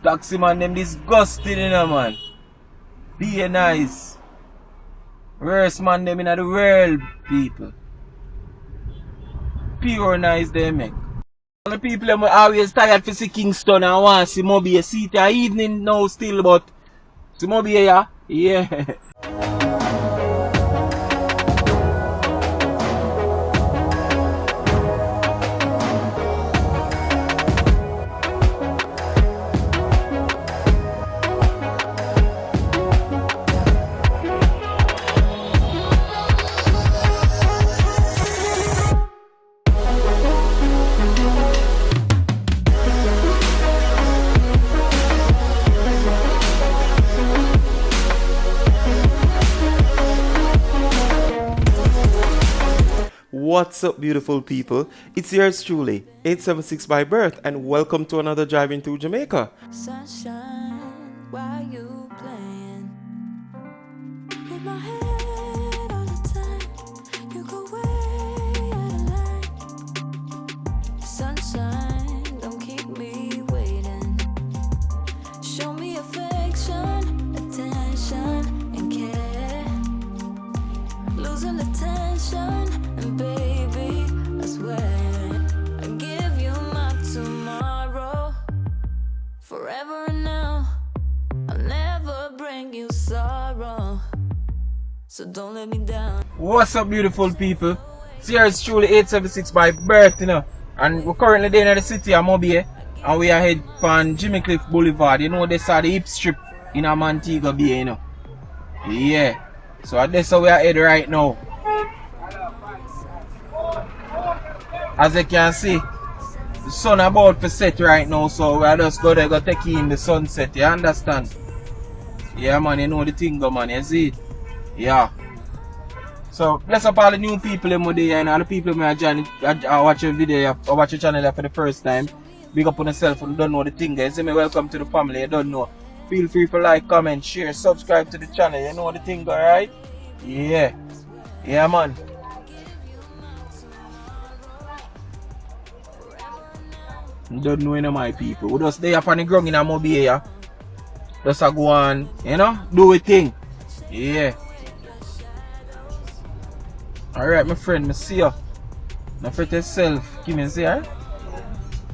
Taxi man, them disgusting, you know, man. Be nice. Worst man, them in the world, people. Pure nice, they make. All the people them always tired to see Kingston and want to see Moby. See it evening now still, but see Moby here, yeah. What's up, beautiful people? It's yours truly, 876 by birth, and welcome to another driving through Jamaica. Sunshine, why you playing with my head all the time? You go way out of line. Sunshine, don't keep me waiting. Show me affection, attention, and care. Losing the tension. And baby, I swear, I give you my tomorrow, forever and now. I'll never bring you sorrow, so don't let me down. What's up, beautiful people? It's yours truly, 876 by birth, you know. And we're currently there in the city of Moby, and we are heading on Jamaica Boulevard. You know, this is the hip strip in Montego Bay, you know. Yeah. So that's how we are heading right now. As you can see, the sun about to set right now, so we are just go there, go take in the sunset, you understand? Yeah man, you know the thing go man, you see it? Yeah. So bless up all the new people in my day and all the people who are watch your video or watch your channel for the first time. Big up on yourself and don't know the thing, guys. You may welcome to the family, you don't know. Feel free to like, comment, share, subscribe to the channel, you know the thing, alright? Yeah. Yeah man. Don't know any of my people. We just stay up on the ground in a Moby here. Just a go on, you know, do a thing. Yeah. Alright, my friend, I see you. Now for yourself, give me a see her.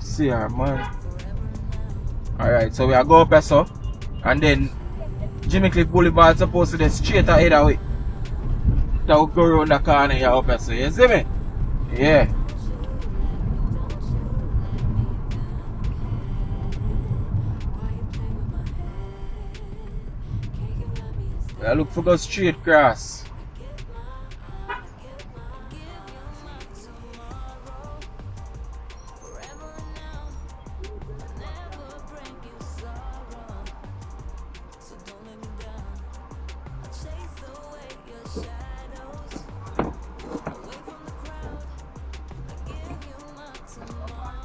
See her, man. Alright, so we are go up here, so. And then Jamaica Boulevard is supposed to be straight ahead of it. So we go around the corner here up here, so you see me? Yeah. I look for go straight across.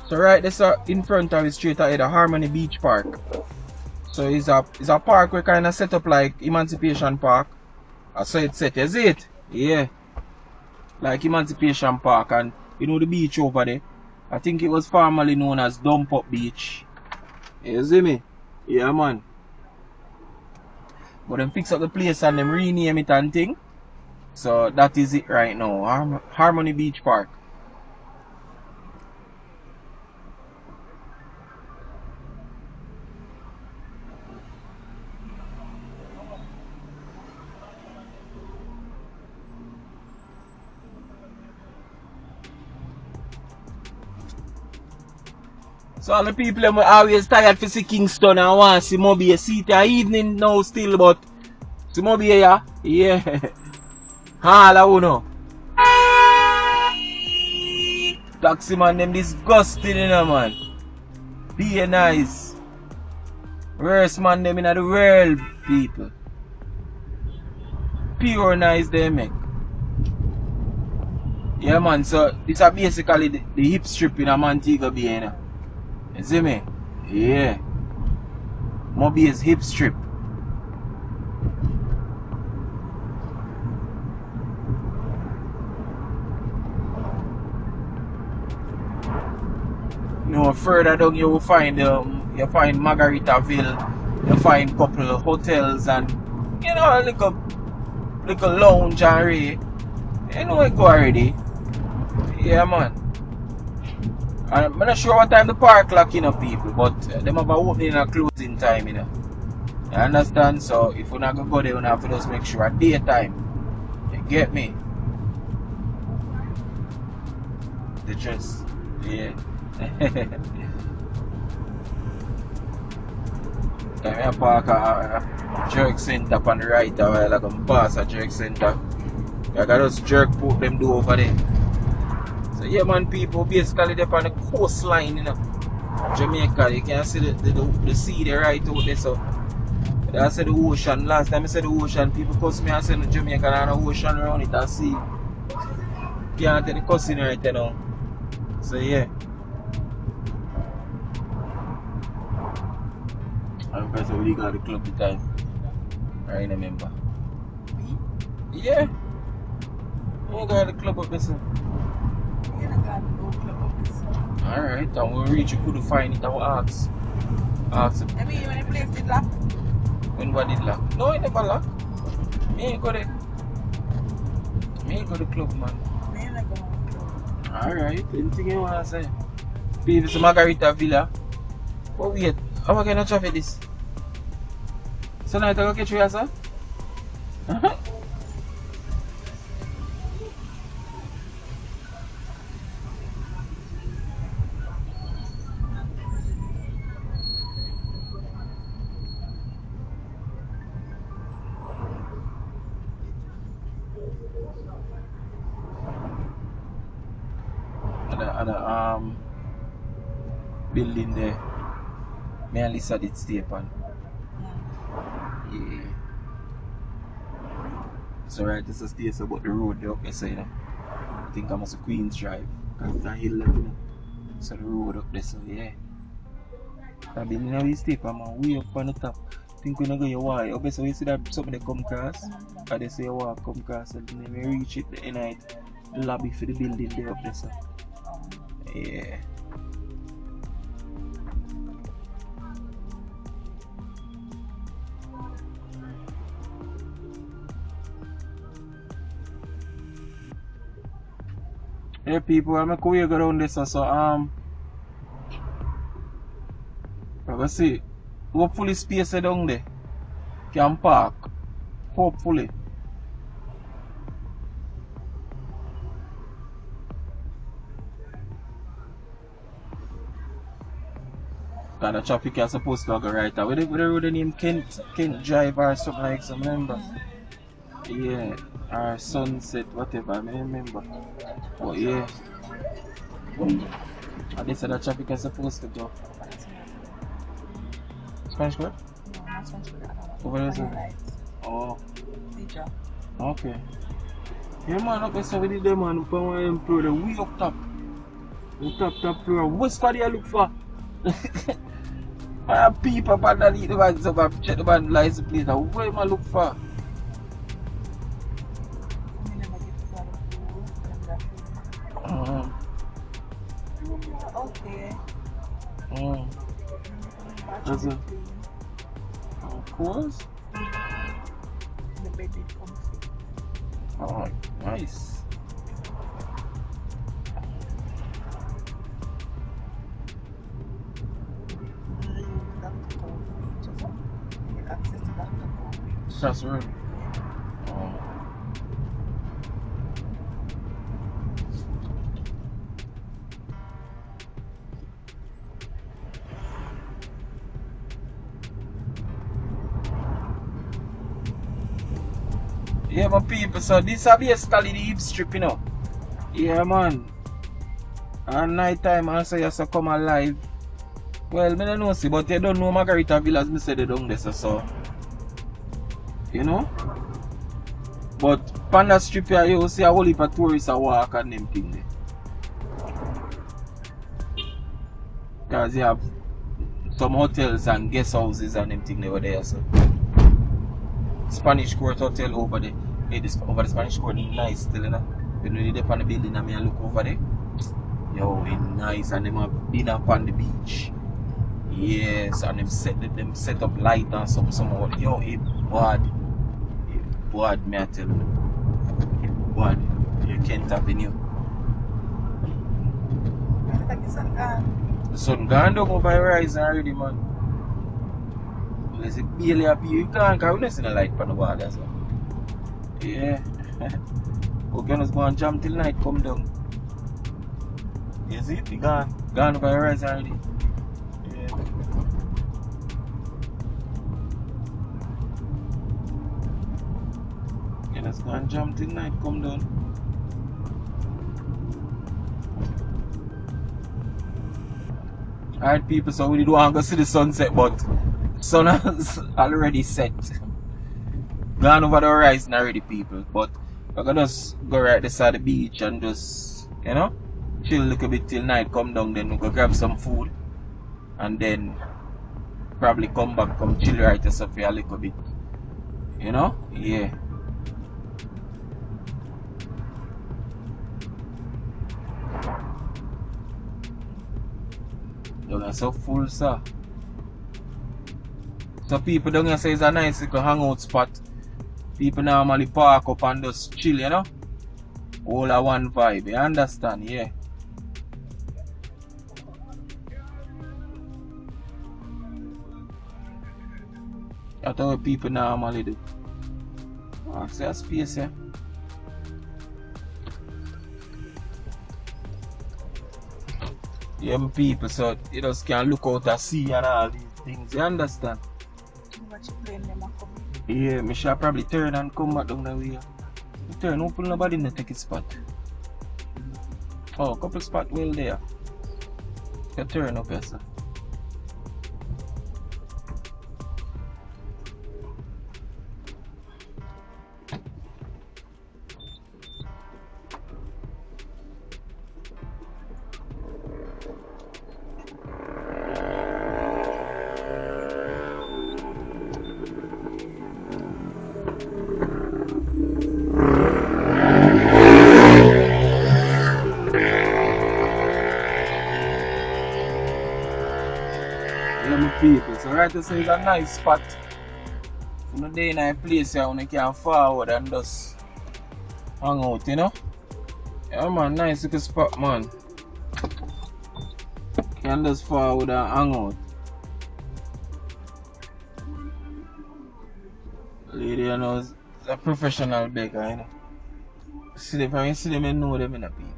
So right this in front of it straight ahead of Harmony Beach Park. So it's a park we kind of set up like Emancipation Park. So it's set, is it? Yeah. Like Emancipation Park, and you know the beach over there. I think it was formerly known as Dump Up Beach. You see me? Yeah man. But them fix up the place and them rename it and thing. So that is it right now. Harmony Beach Park. So all the people them always tired to see Kingston and want to see Moby. See it evening now still, but see Moby here, yeah. All of you know. Taxi man, them disgusting, you know, man. Be nice. Worst man, them in the world, people. Pure nice, they make. Yeah, man, so this is basically the hip strip in Montego Bay, you know. You see me? Yeah. Moby's hip strip. No further down you will find You find Margaritaville, you find couple of hotels and you know a little lounge area. You know it go already. Yeah man. I'm not sure what time the park locking up people, but them have a opening and closing time, you know. You understand? So if you're not gonna go there, you have to just make sure at daytime. You get me? The dress. Yeah. I park a jerk center on the right while I come pass a jerk center. I got just jerk put them do over there. So yeah man, people basically they're on the coastline, you know. Jamaica, you can see the sea there right out there. So I said the ocean. Last time I said the ocean, people cuss me and say the Jamaica and the ocean around it and sea. Can't tell the cussing right now. So yeah. I'm going to really got the club the time. I remember. Yeah. You got the club up there, sir. Alright, and when we reach you couldn't find it, I will ask. Ask him. I mean when the place did lock? When what did lock? No, it never lock. Me ain't go there. Me ain't go to the club, man. Me ain't go to the club. Alright, anything you wanna say? Baby, it's Margaritaville. But wait, how am I gonna traffic this? So now I go catch you, sir? Other building there. Me and Lisa did stay upon. Yeah. So right, this is stay so about the road there up there, so you know. I think I must Queens Drive. Because it's a hill up, you know. So the road up there, so yeah. I've been in we stay upon man, way up on the top. Think when you go your walk up there, so you see that something they come across. And they say you walk come across and then we reach it the night. The lobby for the building there up there, so. Yeah. Hey people, I'm going to go down this so let's see. Hopefully space down there. Can park. Hopefully. The traffic is supposed to go right now. With the road name Kent Drive or something like some remember. Yeah. Or Sunset, whatever, I remember. Oh yeah. And they said the traffic is supposed to go. Spanish Court? No, not Spanish Court. Over there, sir? Oh. Teacher. Okay. Yeah man, up there so we did them man, we want to improve the way up top. The top floor. What's what do you look for? I have people but I need the ones up and check the man license plate. What am I look for? Okay. That's it. Of course. The bed is comfy. Oh, nice. That's right. Oh. Yeah, my people, so this is basically the hip strip, you know. Yeah, man. At night time, I say you have to come alive. Well, I don't know, see, but you don't know Margaritaville as I said they don't there, so. You know? But Panda Strip here, you see a whole heap of tourists a walk and them thing there. Because you have some hotels and guest houses and them thing over there, so. Spanish Court Hotel over there. Hey, this over the Spanish Court is nice still, you know. When you live on the building and look over there. Yo, it's nice and them have dinner up on the beach. Yes, and them set up light and some more. Yo, it bad. It bad, me I tell you. It bad. You can't Avenue. I think it's gone. The sun gone down over horizon already, man. There's a barely up here. You can't, because we don't see the light from the water, so. Yeah. We're gonna go and jam till night come down. You see it? It gone. Gone over horizon already. Yeah. Yeah, let's go and jam till night come down. Alright people, so we don't want to go see the sunset, but the sun has already set. Gone over the horizon already people, but we're gonna just go right this side of the beach and just, you know, chill a little bit till night come down, then we go grab some food and then probably come back, come chill right this up here a little bit. You know? Yeah. You're so full, sir. So people down here say it's a nice little hangout spot. People normally park up and just chill, you know? All a one vibe, you understand? Yeah. That's what people normally do. Oh, see a space, yeah? Yeah, my people, so you just can look out and see and all these things, you understand? But you blame them and come. Yeah, me should probably turn and come back down the way. Turn, don't put nobody in the ticket spot. Oh, couple spot well there. You turn up here, sir. People. So right to say it's a nice spot. For the day in a place here when you can forward and just hang out, you know? Yeah man, nice little spot man. You can just forward and hang out. Lady, you know, is a professional beggar, you know. See them, when you see them, you know them in the people.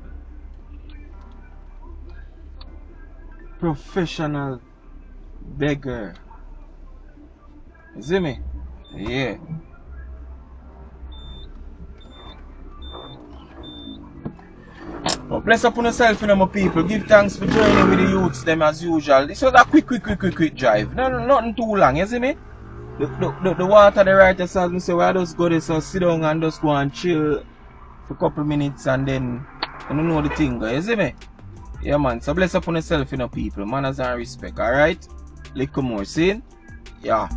Professional beggar. You see me? Yeah. But bless upon yourself, you know, my people. Give thanks for joining with the youths, them as usual. This was a quick drive. Nothing too long, you see me? The water, the right side, me say, well, I just go there, so sit down and just go and chill for a couple minutes and then, you know the thing, you see me? Yeah, man. So bless upon yourself, you know, people. Manners and respect, alright? Little more, see? Yeah.